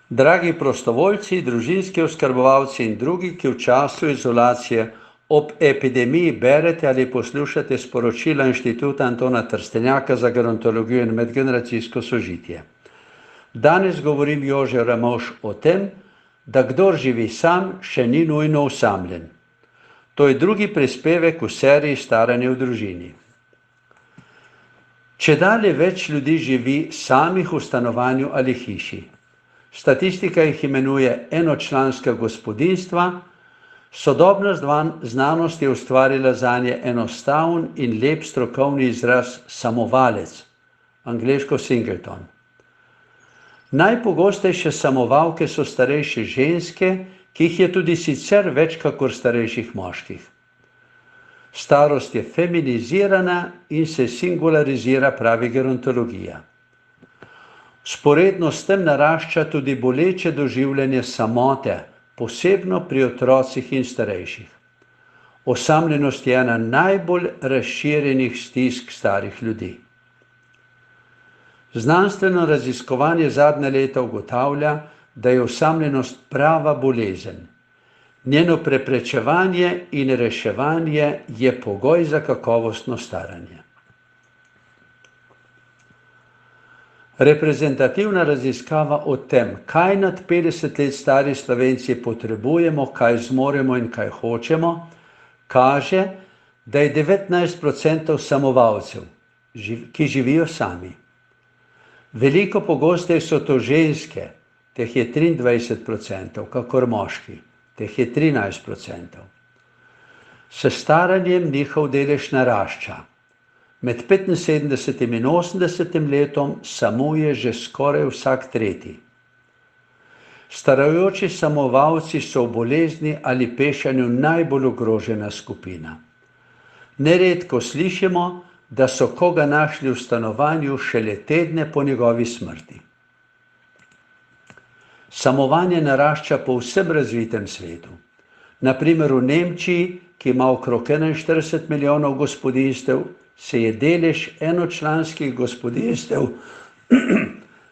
Dragi prostovoljci, družinski oskrbovalci in drugi, ki v času izolacije ob epidemiji berete ali poslušate sporočila Inštituta Antona Trstenjaka za gerontologijo in medgeneracijsko sožitje. Danes govorim Jože Ramovš o tem, da kdor živi sam, še ni nujno osamljen. To je drugi prispevek v seriji Staranje v družini. Čedalje več ljudi živi samih v stanovanju ali hiši. Statistika jih imenuje enočlanska gospodinjstva, sodobna znanost je ustvarila zanje enostaven in lep strokovni izraz samovalec, angleško singleton. Najpogostejše samovalke so starejše ženske, ki jih je tudi sicer več kakor starejših moških. Starost je feminizirana in se singularizira, pravi gerontologija. Vzporedno s tem narašča tudi boleče doživljanje samote, posebno pri otrocih in starejših. Osamljenost je ena najbolj razširjenih stisk starih ljudi. Znanstveno raziskovanje zadnja leta ugotavlja, da je osamljenost prava bolezen. Njeno preprečevanje in reševanje je pogoj za kakovostno staranje. Reprezentativna raziskava o tem, kaj nad 50 let stari Slovenci potrebujemo, kaj zmoremo in kaj hočemo, kaže, da je 19% samovalcev, ki živijo sami. Veliko pogosteje so to ženske, teh je 23%, kakor moški, teh je 13%. S staranjem njihov delež narašča. Med 75 in 80 letom samuje že skoraj vsak tretji. Starajoči samovalci so v bolezni ali pešanju najbolj ogrožena skupina. Neredko slišimo, da so koga našli v stanovanju šele tedne po njegovi smrti. Samovanje narašča po vsem razvitem svetu. Na primer v Nemčiji, ki ima okrog 41 milijonov gospodinjstev, se je delež enočlanskih gospodinjstev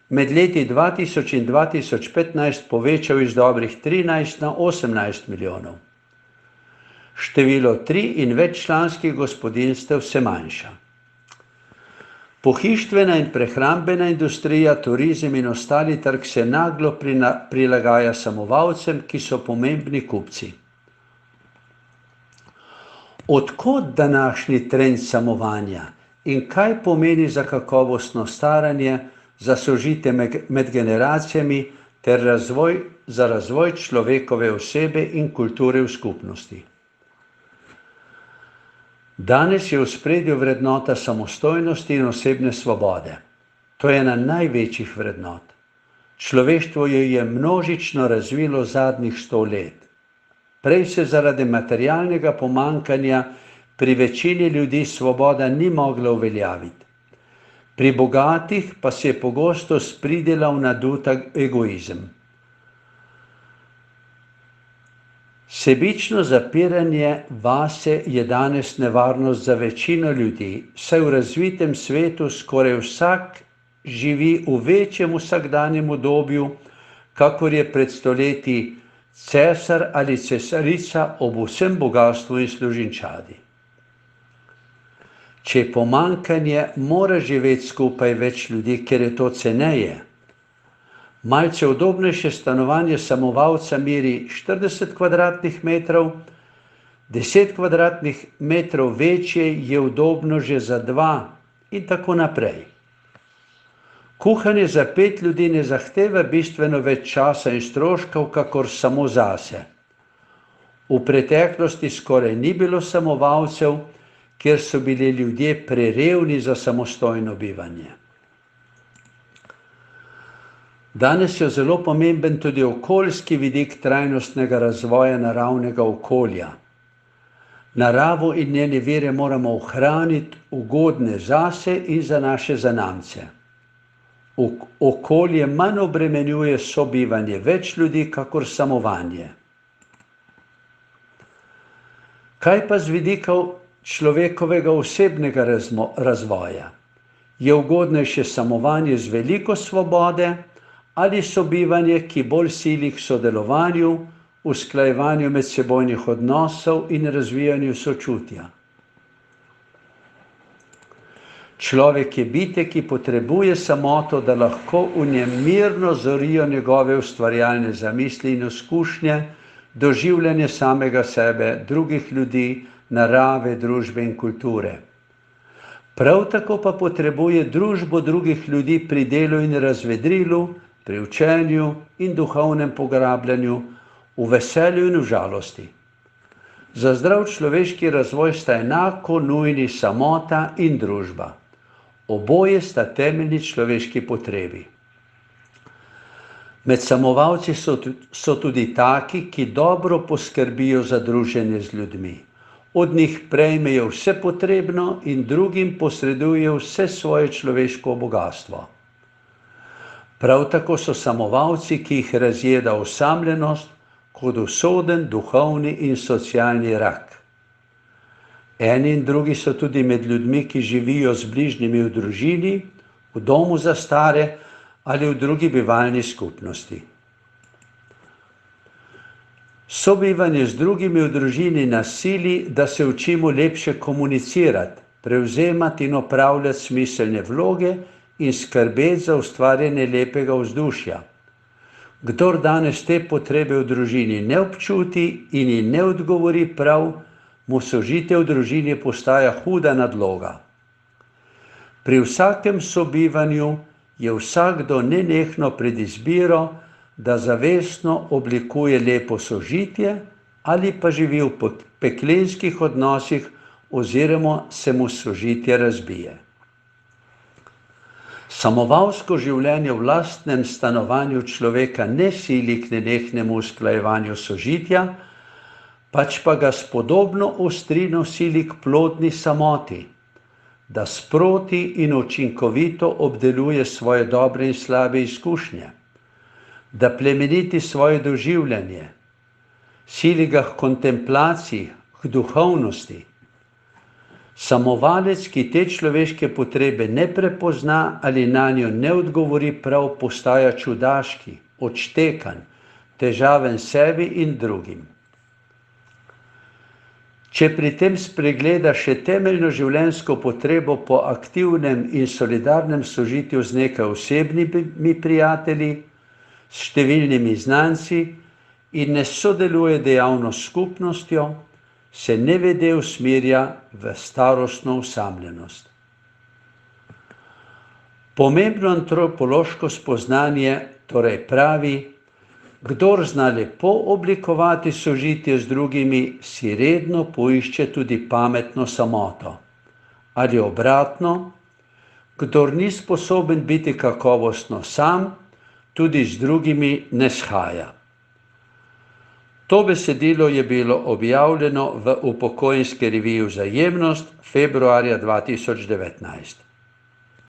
med leti 2000 in 2015 povečal iz dobrih 13 na 18 milijonov. Število 3 in veččlanskih gospodinjstev se manjša. Pohištvena in prehrambena industrija, turizem in ostali trg se naglo prilagaja samovalcem, ki so pomembni kupci. Od kod današnji trend samovanja in kaj pomeni za kakovostno staranje, za sožitje med generacijami ter za razvoj človekove osebe in kulture v skupnosti? Danes je v ospredju vrednota samostojnosti in osebne svobode. To je ena največjih vrednot. Človeštvo jo je množično razvilo zadnjih 100 let. Prej se zaradi materialnega pomanjkanja pri večini ljudi svoboda ni mogla uveljaviti. Pri bogatih pa se je pogosto spridelal nadut egoizem. Sebično zapiranje vase je danes nevarnost za večino ljudi, saj v razvitem svetu skoraj vsak živi v večjem vsakdanjem udobju, kakor je pred stoletji cesar ali cesarica ob vsem bogastvu in služinčadi. Če je pomanjkanje, mora živeti skupaj več ljudi, ker je to ceneje. Malce udobnejše stanovanje samovalca meri 40 kvadratnih metrov, 10 kvadratnih metrov večje je udobno že za 2 in tako naprej. Kuhanje za 5 ljudi ne zahteva bistveno več časa in stroškov, kakor samo zase. V preteklosti skoraj ni bilo samovalcev, ker so bili ljudje prerevni za samostojno bivanje. Danes je zelo pomemben tudi okoljski vidik trajnostnega razvoja naravnega okolja. Naravo in njene vire moramo ohraniti ugodne zase in za naše zanamce. Okolje manj obremenjuje sobivanje več ljudi, kakor samovanje. Kaj pa z vidika človekovega osebnega razvoja? Je ugodnejše samovanje z veliko svobode ali sobivanje, ki bolj sili k sodelovanju, usklajevanju medsebojnih odnosov in razvijanju sočutja. Človek je bitje, ki potrebuje samoto, da lahko v njem mirno zorijo njegove ustvarjalne zamisli in izkušnje, doživljanje samega sebe, drugih ljudi, narave, družbe in kulture. Prav tako pa potrebuje družbo drugih ljudi pri delu in razvedrilu, pri učenju in duhovnem poglabljanju, v veselju in v žalosti. Za zdrav človeški razvoj sta enako nujni samota in družba. Oboje sta temeljni človeški potrebi. Med samovalci so tudi taki, ki dobro poskrbijo za druženje z ljudmi. Od njih prejmejo vse potrebno in drugim posredujejo vse svoje človeško bogastvo. Prav tako so samovalci, ki jih razjeda osamljenost, kot usoden duhovni in socialni rak. Eni in drugi so tudi med ljudmi, ki živijo z bližnjimi v družini, v domu za stare ali v drugi bivalni skupnosti. Sobivanje z drugimi v družini nas sili, da se učimo lepše komunicirati, prevzemati in opravljati smiselne vloge in skrbeti za ustvarjanje lepega vzdušja. Kdor danes te potrebe v družini ne občuti in ji ne odgovori prav, mu sožitje v družini postaja huda nadloga. Pri vsakem sobivanju je vsakdo nenehno pred izbiro, da zavestno oblikuje lepo sožitje ali pa živi v peklenskih odnosih oziroma se mu sožitje razbije. Samovalsko življenje v lastnem stanovanju človeka ne sili k nenehnemu usklajevanju sožitja, pač pa ga spodobno ostrino sili k plodni samoti, da sproti in učinkovito obdeluje svoje dobre in slabe izkušnje, da plemeniti svoje doživljanje, sili ga k kontemplaciji, k duhovnosti. Samovalec, ki te človeške potrebe ne prepozna ali nanjo ne odgovori prav, postaja čudaški, odštekan, težaven sebi in drugim. Če pri tem spregleda še temeljno življenjsko potrebo po aktivnem in solidarnem sožitju z nekaj osebnimi prijatelji, s številnimi znanci in ne sodeluje dejavno s skupnostjo, se nevede usmerja v starostno osamljenost. Pomembno antropološko spoznanje torej pravi, kdor zna lepo oblikovati sožitje z drugimi, si redno poišče tudi pametno samoto. Ali obratno, kdor ni sposoben biti kakovostno sam, tudi z drugimi ne shaja. To besedilo je bilo objavljeno v upokojenski reviji Vzajemnost februarja 2019.